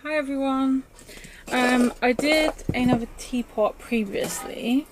Hi everyone. I did another teapot previously,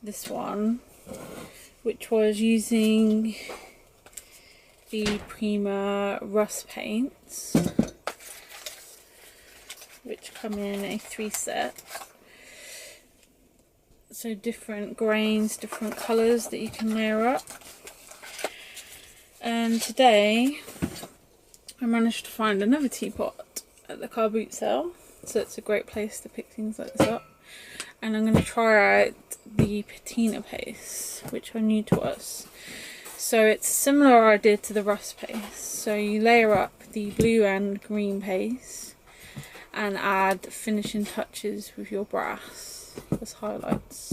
this one, which was using the Prima rust paints, which come in a 3-set. So different grains, different colours that you can layer up. And today I managed to find another teapot at the car boot sale, so it's a great place to pick things like this up. And I'm going to try out the patina paste, which are new to us. So it's a similar idea to the rust paste. So you layer up the blue and green paste and add finishing touches with your brass as highlights.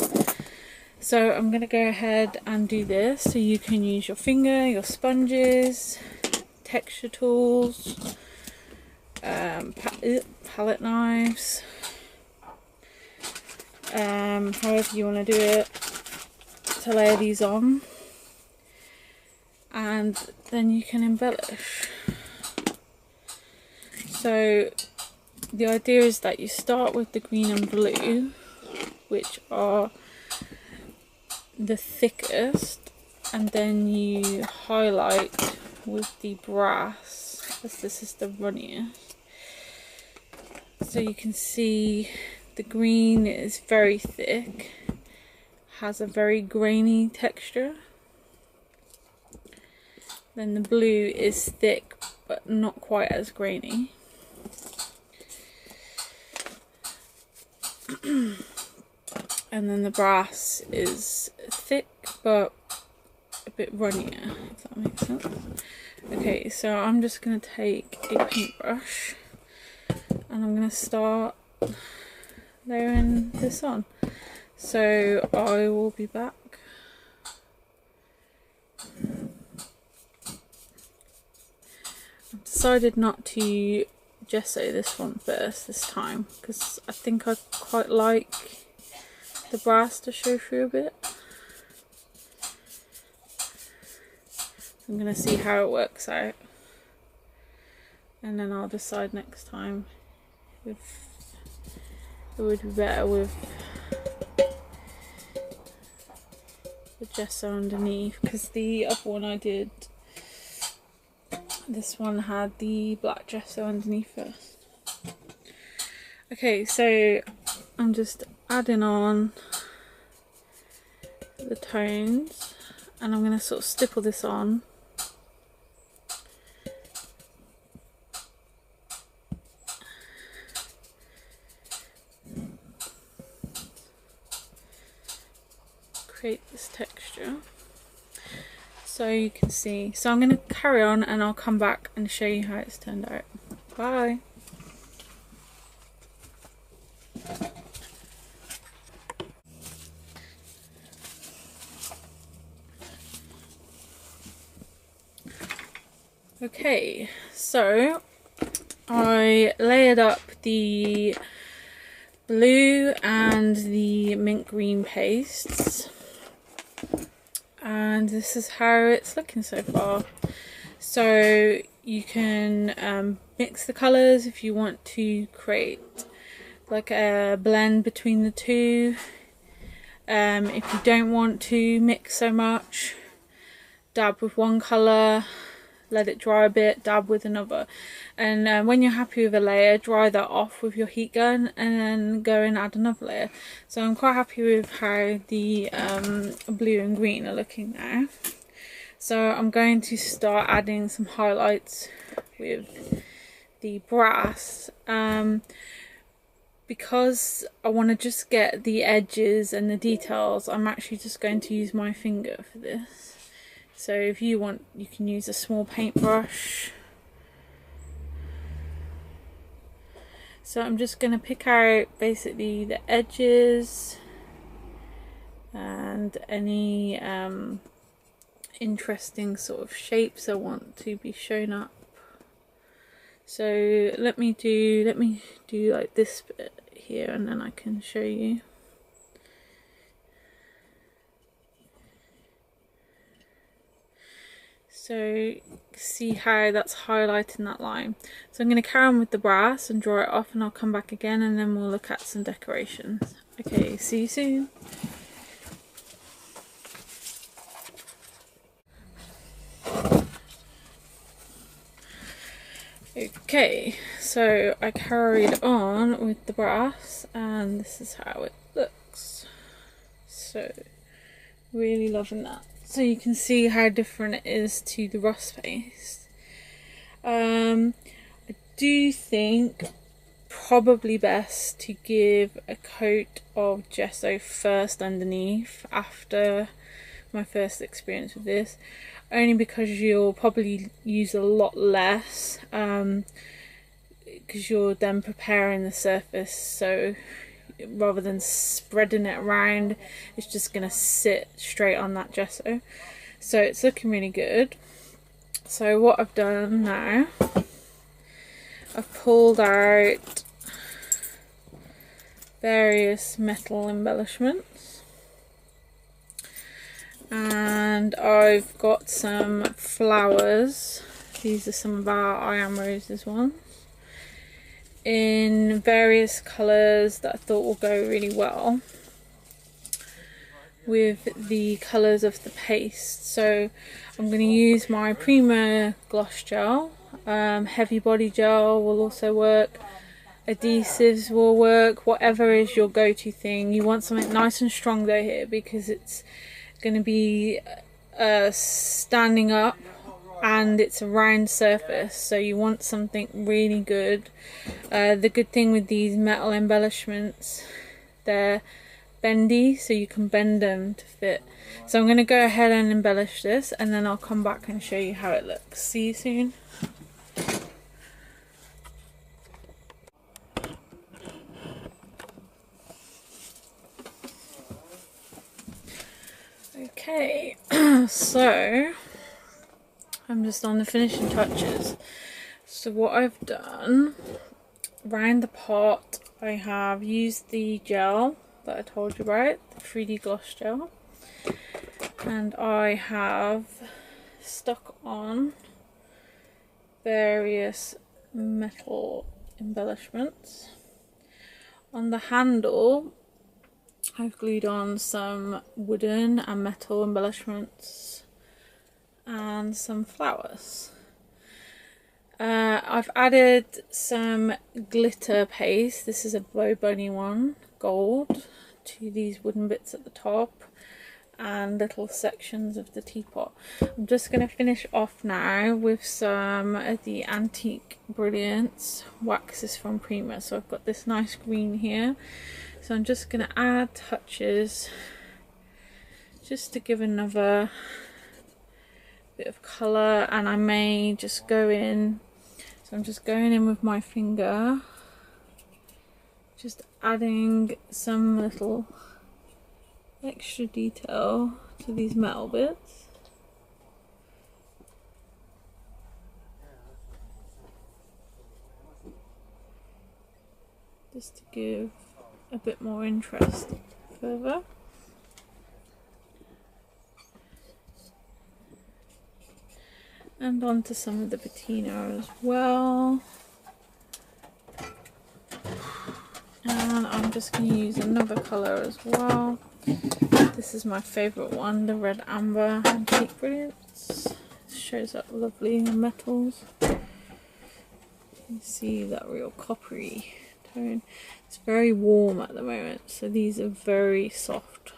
So I'm going to go ahead and do this. So you can use your finger, your sponges, texture tools, palette knives, however you want to do it, to layer these on, and then you can embellish. So the idea is that you start with the green and blue, which are the thickest, and then you highlight with the brass, as this is the runniest. So you can see the green is very thick, has a very grainy texture. Then the blue is thick but not quite as grainy. And then the brass is thick but a bit runnier, if that makes sense. Okay, so I'm just going to take a paintbrush and I'm going to start layering this on. So I will be back. I've decided not to gesso this one first this time, because I think I quite like the brass to show through a bit. I'm going to see how it works out, and then I'll decide next time if it would be better with the gesso underneath, because the other one I did, this one had the black gesso underneath first. Okay, so I'm just adding on the tones, and I'm going to sort of stipple this on. Create this texture so you can see. So I'm going to carry on and I'll come back and show you how it's turned out. Bye. Okay, so I layered up the blue and the mint green pastes, and this is how it's looking so far. So you can mix the colours if you want to create like a blend between the two. If you don't want to mix so much, dab with one colour, let it dry a bit, dab with another, and when you're happy with a layer, dry that off with your heat gun and then go and add another layer. So I'm quite happy with how the blue and green are looking now. So I'm going to start adding some highlights with the brass, because I want to just get the edges and the details. I'm actually just going to use my finger for this. So if you want, you can use a small paintbrush. So I'm just going to pick out basically the edges and any interesting sort of shapes I want to be shown up. So let me do like this bit here, and then I can show you. So see how that's highlighting that line. So I'm going to carry on with the brass and draw it off, and I'll come back again and then we'll look at some decorations. Okay, see you soon. Okay, so I carried on with the brass and this is how it looks. So really loving that. So you can see how different it is to the rust paste. I do think probably best to give a coat of gesso first underneath after my first experience with this, only because you'll probably use a lot less because you're then preparing the surface, so rather than spreading it around, it's just going to sit straight on that gesso. So it's looking really good. So what I've done now, I've pulled out various metal embellishments, and I've got some flowers. These are some of our I Am Roses ones in various colours that I thought will go really well with the colours of the paste. So I'm going to use my Prima gloss gel, heavy body gel will also work, adhesives will work, whatever is your go-to thing. You want something nice and strong though here, because it's going to be standing up and it's a round surface, so you want something really good. The good thing with these metal embellishments, they're bendy, so you can bend them to fit. So I'm going to go ahead and embellish this, and then I'll come back and show you how it looks. See you soon. Okay, so I'm just on the finishing touches. So what I've done, around the pot I have used the gel that I told you about, the 3D gloss gel, and I have stuck on various metal embellishments. On the handle I've glued on some wooden and metal embellishments and some flowers. I've added some glitter paste. This is a Bow Bunny one, gold, to these wooden bits at the top and little sections of the teapot. I'm just going to finish off now with some of the antique Brilliance waxes from Prima. So I've got this nice green here, so I'm just going to add touches just to give another bit of colour, and I may just go in. So I'm just going in with my finger, just adding some little extra detail to these metal bits. Just to give a bit more interest further. And onto some of the patina as well. And I'm just going to use another colour as well. This is my favourite one, the red amber antique Brilliance. It shows up lovely in the metals. You can see that real coppery tone. It's very warm at the moment, so these are very soft.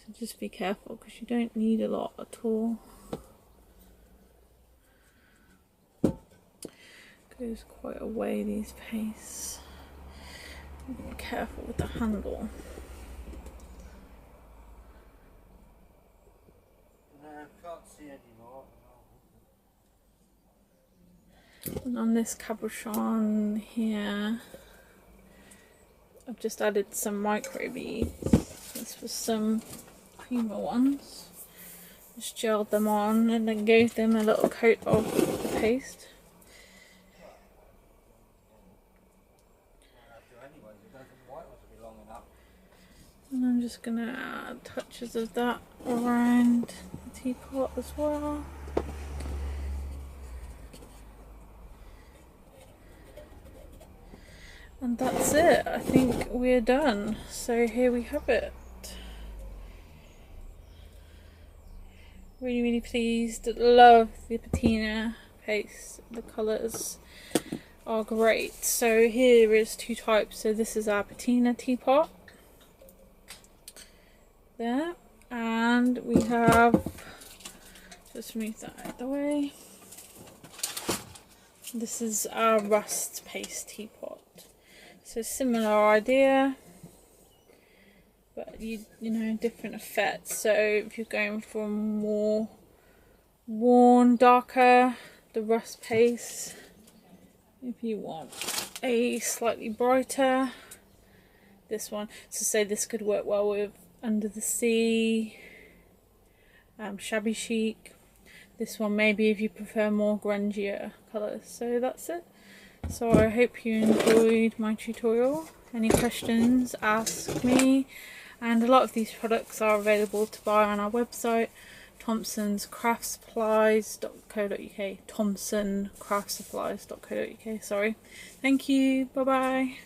So just be careful, because you don't need a lot at all. Goes quite a way, these pastes. Be careful with the handle. Can't see anymore. And on this cabochon here, I've just added some micro beads. This was some Prima ones. Just gelled them on and then gave them a little coat of the paste. And I'm just going to add touches of that around the teapot as well. And that's it. I think we're done. So here we have it. Really pleased. Love the patina paste. The colours are great. So here is 2 types. So this is our patina teapot there, and we have, just move that out of the way, this is our rust paste teapot. So similar idea, but you know, different effects. So if you're going for more worn, darker, the rust paste. If you want a slightly brighter, this one. So say this could work well with Under the Sea, Shabby Chic. This one maybe if you prefer more grungier colours. So that's it. So I hope you enjoyed my tutorial. Any questions, ask me. And a lot of these products are available to buy on our website, thompsonscraftsupplies.co.uk. thompsoncraftsupplies.co.uk. Sorry. Thank you. Bye bye.